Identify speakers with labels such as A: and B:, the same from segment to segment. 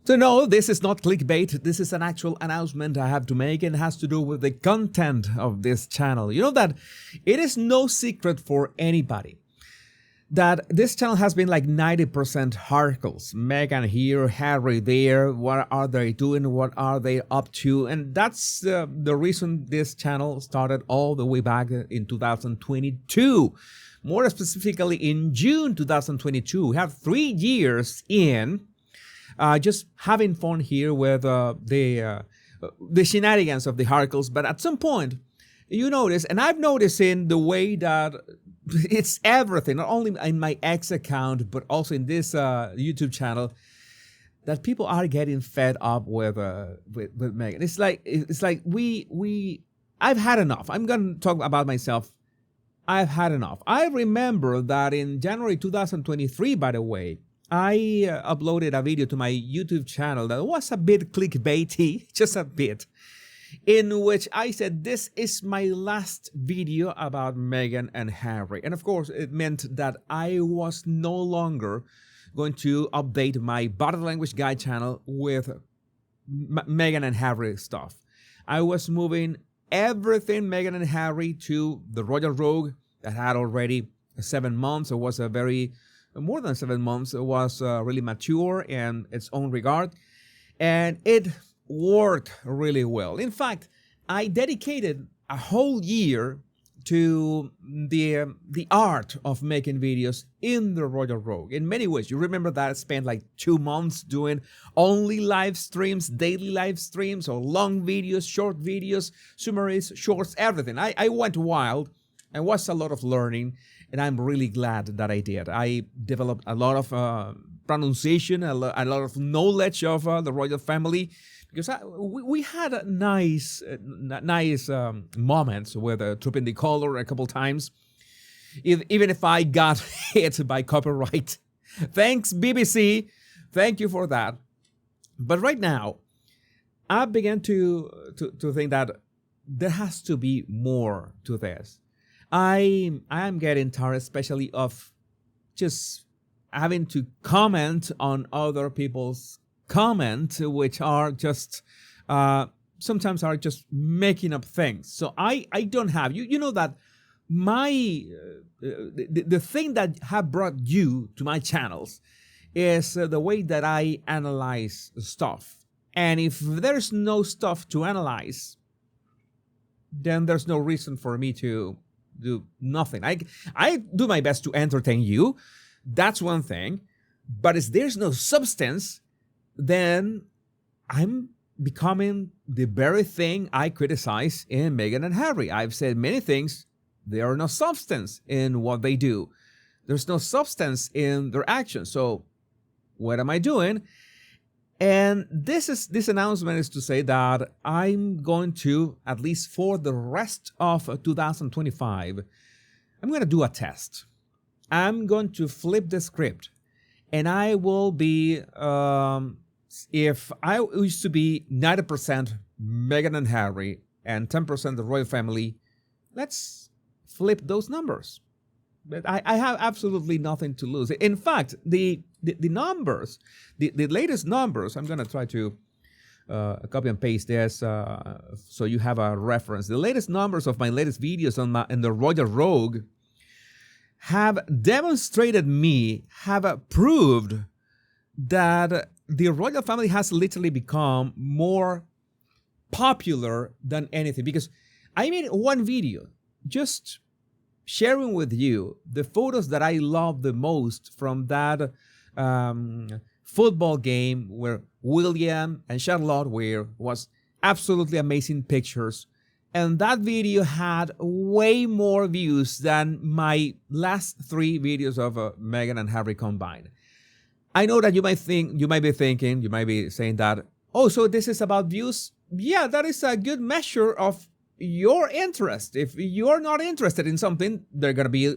A: So no, this is not clickbait. This is an actual announcement I have to make, and it has to do with the content of this channel. You know that it is no secret for anybody that this channel has been like 90% Harkles. Meghan here, Harry there. What are they doing? What are they up to? And that's the reason this channel started all the way back in 2022. More specifically in June 2022. We have 3 years in. Just having fun here with the shenanigans of the Harkles. But at some point, you notice, and I've noticed in the way that it's everything, not only in my X account, but also in this YouTube channel, that people are getting fed up with Meghan. It's like I've had enough. I'm going to talk about myself. I've had enough. I remember that in January 2023, by the way, I uploaded a video to my YouTube channel that was a bit clickbaity, just a bit, in which I said, this is my last video about Meghan and Harry. And of course, it meant that I was no longer going to update my body language guide channel with Meghan and Harry stuff. I was moving everything Meghan and Harry to the Royal Rogue that had already 7 months. It was a very more than 7 months. It was really mature in its own regard, and it worked really well. In fact, I dedicated a whole year to the art of making videos in the Royal Rogue. In many ways, you remember that I spent like 2 months doing only live streams, daily live streams, or long videos, short videos, summaries, shorts, everything. I went wild and was a lot of learning. And I'm really glad that I did. I developed a lot of pronunciation, a lot of knowledge of the royal family, because we had nice moments with Trooping the Color a couple times, even if I got hit by copyright. Thanks, BBC. Thank you for that. But right now, I began to think that there has to be more to this. I am getting tired, especially of just having to comment on other people's comments, which are just sometimes are just making up things. So I don't have you know that my the thing that have brought you to my channels is the way that I analyze stuff. And if there's no stuff to analyze, then there's no reason for me to do nothing. I do my best to entertain you. That's one thing. But if there's no substance, then I'm becoming the very thing I criticize in Meghan and Harry. I've said many things. There are no substance in what they do. There's no substance in their actions. So what am I doing? And this announcement is to say that I'm going to, at least for the rest of 2025, I'm going to do a test. I'm going to flip the script, and I will be, if I used to be 90% Meghan and Harry and 10% the royal family, let's flip those numbers. But I have absolutely nothing to lose. In fact, the numbers, the latest numbers, I'm going to try to copy and paste this so you have a reference. The latest numbers of my latest videos in the Royal Rogue have demonstrated have proved that the royal family has literally become more popular than anything. Because I made one video just sharing with you the photos that I love the most from that football game where William and Charlotte was absolutely amazing pictures. And that video had way more views than my last 3 videos of Meghan and Harry combined. I know that you might be saying that, oh, so this is about views? Yeah, that is a good measure of your interest. If you're not interested in something, there are going to be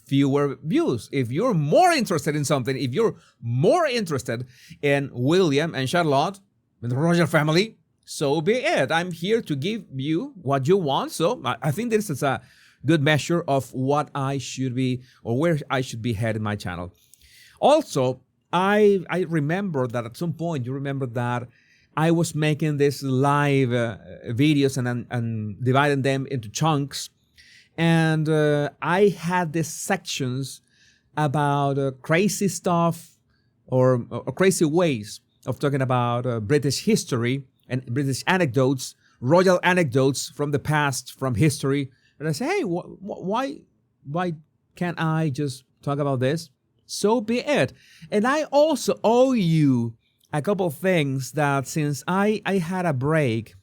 A: fewer views. If you're more interested in something, if you're more interested in William and Charlotte, in the royal family, so be it. I'm here to give you what you want. So I think this is a good measure of what I should be, or where I should be heading my channel. Also, I remember that at some point, you remember that I was making this live videos and dividing them into chunks. And I had these sections about crazy stuff or crazy ways of talking about British history and British anecdotes, royal anecdotes from the past, from history. And I say, hey, why can't I just talk about this? So be it. And I also owe you a couple of things that since I had a break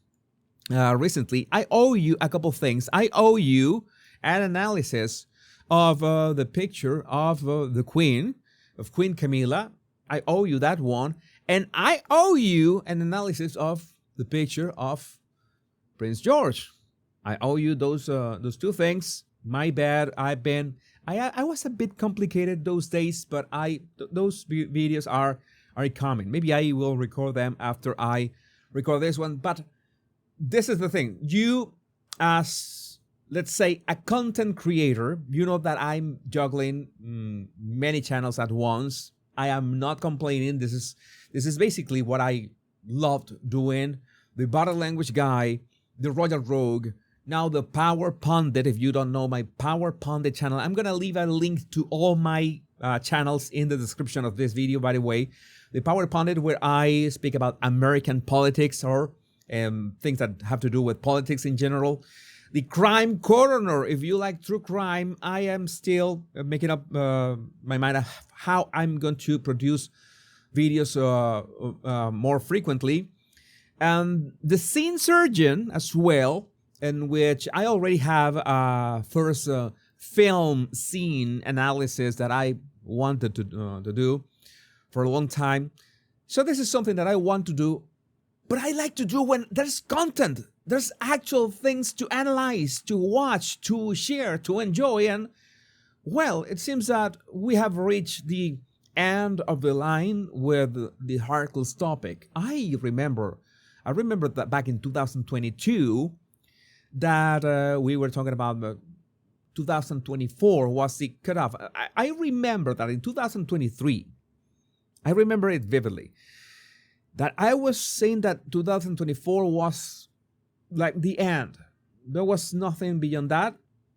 A: recently, I owe you a couple of things. I owe you an analysis of the picture of the Queen, of Queen Camilla. I owe you that one. And I owe you an analysis of the picture of Prince George. I owe you those two things. My bad. I was a bit complicated those days, but those videos are coming. Maybe I will record them after I record this one. But this is the thing. You, as let's say a content creator, you know that I'm juggling many channels at once. I am not complaining. This is basically what I loved doing. The body language guy, the Royal Rogue, now the Power Pundit. If you don't know my Power Pundit channel, I'm going to leave a link to all my channels in the description of this video, by the way. The Power Pundit, where I speak about American politics or things that have to do with politics in general. The Crime Coroner, if you like true crime, I am still making up my mind of how I'm going to produce videos more frequently. And the Scene Surgeon as well, in which I already have a first film scene analysis that I wanted to do for a long time. So this is something that I want to do, but I like to do when there's content. There's actual things to analyze, to watch, to share, to enjoy. And, well, it seems that we have reached the end of the line with the Harkles topic. I remember that back in 2022 that we were talking about 2024 was the cutoff. I remember that in 2023, I remember it vividly, that I was saying that 2024 was like the end. There was nothing beyond that.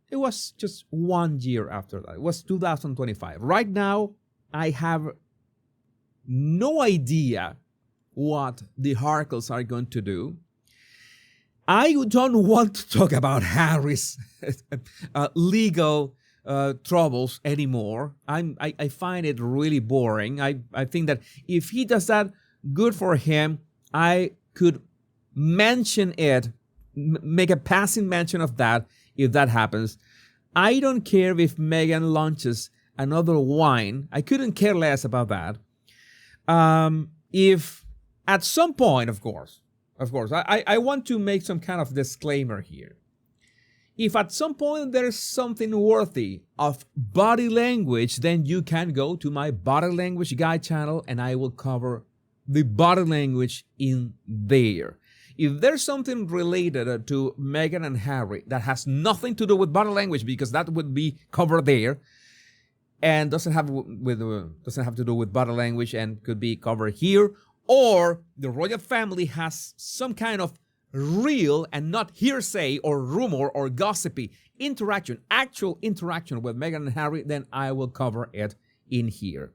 A: It was just 1 year after that. It was 2025. Right now, I have no idea what the Harkles are going to do. I don't want to talk about Harry's legal troubles anymore. I find it really boring. I think that if he does that, good for him. I could mention it, make a passing mention of that if that happens. I don't care if Meghan launches another wine. I couldn't care less about that. If at some point, of course, I want to make some kind of disclaimer here. If at some point there's something worthy of body language, then you can go to my body language guide channel and I will cover the body language in there. If there's something related to Meghan and Harry that has nothing to do with body language, because that would be covered there, and doesn't have to do with body language and could be covered here, or the royal family has some kind of real and not hearsay or rumor or gossipy interaction, actual interaction with Meghan and Harry, then I will cover it in here.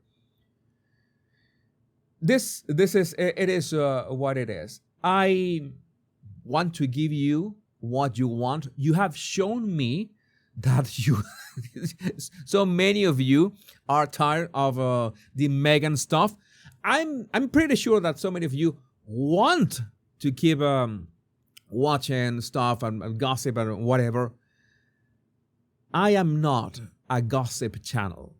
A: This is what it is. I want to give you what you want. You have shown me that you, so many of you are tired of the Meghan stuff. I'm pretty sure that so many of you want to keep watching stuff and gossip and whatever. I am not a gossip channel.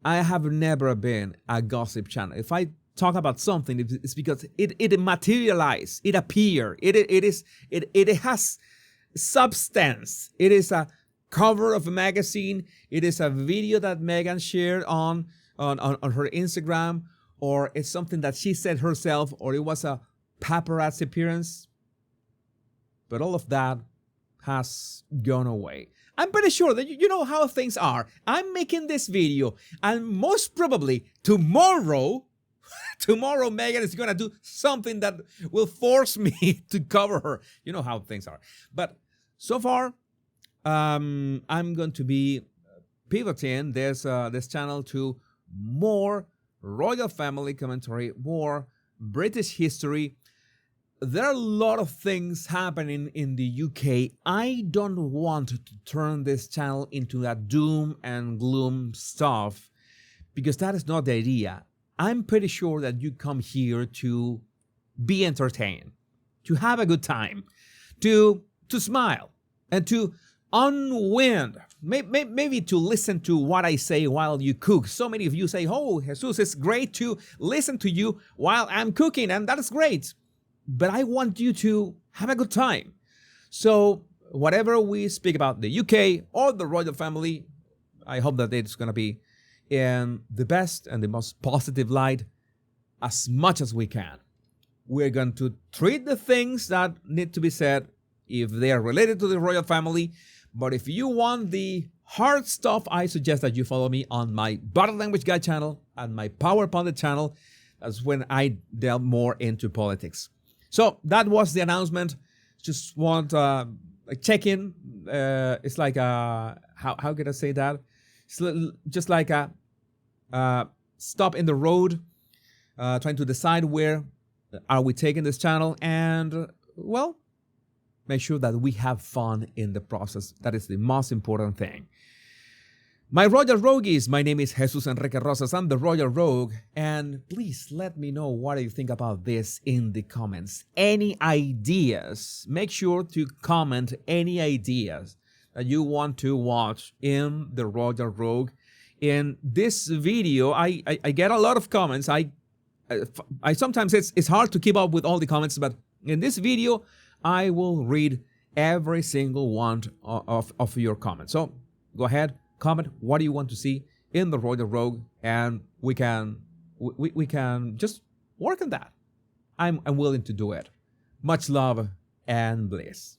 A: I have never been a gossip channel. If I talk about something, it's because it materialized, it appeared, it has substance. It is a cover of a magazine. It is a video that Meghan shared on her Instagram, or it's something that she said herself, or it was a paparazzi appearance. But all of that has gone away. I'm pretty sure that you know how things are. I'm making this video, and most probably tomorrow tomorrow Megan is going to do something that will force me to cover her. You know how things are. But so far, I'm going to be pivoting this channel to more royal family commentary, more British history. There are a lot of things happening in the UK. I don't want to turn this channel into that doom and gloom stuff, because that is not the idea. I'm pretty sure that you come here to be entertained, to have a good time, to smile, and to unwind. Maybe to listen to what I say while you cook. So many of you say, oh, Jesus, it's great to listen to you while I'm cooking, and that is great. But I want you to have a good time. So whatever we speak about the UK or the royal family, I hope that it's going to be in the best and the most positive light as much as we can. We're going to treat the things that need to be said if they are related to the royal family. But if you want the hard stuff, I suggest that you follow me on my Body Language Guide channel and my Power Pundit channel. That's when I delve more into politics. So that was the announcement. Just want a check-in. It's like how can I say that? It's just like a stop in the road, trying to decide where are we taking this channel, and well, make sure that we have fun in the process. That is the most important thing. My Royal Rogues, my name is Jesus Enrique Rosas. I'm the Royal Rogue, and please let me know what you think about this in the comments. Any ideas? Make sure to comment any ideas that you want to watch in the Royal Rogue. In this video, I get a lot of comments. I sometimes it's hard to keep up with all the comments, but in this video, I will read every single one of your comments. So go ahead. Comment what do you want to see in the Royal Rogue, and we can just work on that. I'm willing to do it. Much love and bliss.